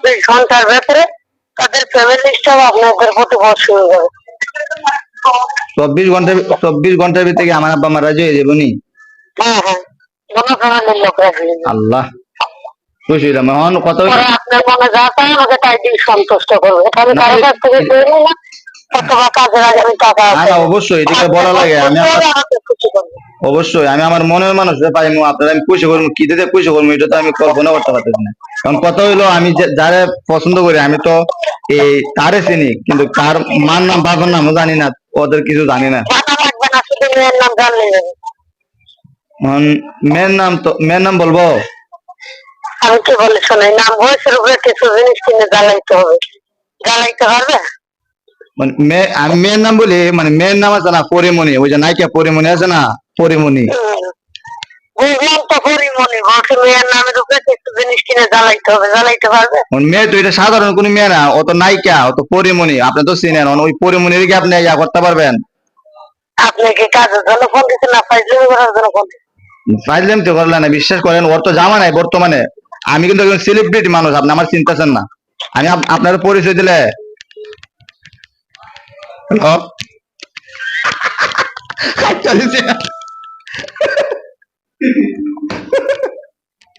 24 ঘন্টার ভেতরে তাদের ফ্যামিলিটাও আপনাদের প্রতি বশ হয়ে যাবে। 24 ঘন্টার ভিতরে আমার আব্বা মা রাজি হয়ে যাবো নি? হ্যাঁ হ্যাঁ, কোনো ফ্যামিলির লোক রাজি হয়ে যাবে। আল্লাহ, খুশি হইলাম। এখন কথা পরে আপনার মনে যা চায় আমাকে তাই দিয়ে সন্তুষ্ট করবে। এটা আমি কারো কাছ থেকে পেয়ে নিলাম অথবা কাজের আগে আমি টাকা না অবশ্যই এটা বলা লাগে। অবশ্যই আমি আমার মনের মানুষদের পাইমু, আপনারা আমি খুশি করবো, কি দিতে খুশি করবো এটা তো আমি কল্পনা করতে পারতেছি না। কারণ কথা হইলো আমি যারা পছন্দ করি আমি তো এই তারে চিনি, কিন্তু তার মার নাম বাবার নামও জানি না, ওদের কিছু জানি না। লাগবে না, শুধু মেয়ের নাম জানলে যাবে। মেয়ের নাম বলবো? আমি কি বলি শোনাই, নাম বয়সের উপরে কিছু জিনিস কিনে জ্বালাইতে হবে, জ্বালাইতে পারবে? আমি মেয়ের নাম বলি, মানে মেয়ের নাম আছে না পরিমণি, ওই যে নায়িকা পরিমণি আছে না, পরিমণি। বুঝলাম তো পরিমণি, বলছি মেয়ের নামের উপরে কিছু জিনিস কিনে জ্বালাইতে হবে, জ্বালাইতে পারবে? মেয়ে তো এটা সাধারণ কোন মেয়ে না, ও তো নায়িকা, ও তো পরিমণি, আপনি তো চিনেন। ওই পরিমণির কি আপনি ইয়া করতে পারবেন? আপনি কি কাজের জন্য ফোন দিচ্ছেন না ফাইজলামি করার জন্য ফোন দিচ্ছেন? ফাইজলামি তো করলেন না, বিশ্বাস করেন ওর তো জামা নাই বর্তমানে। আমি কিন্তু একজন সেলিব্রিটি মানুষ, আপনি আমার চিন্তাছেন না। আমি আপনার পরিচয় দিলে হ্যালো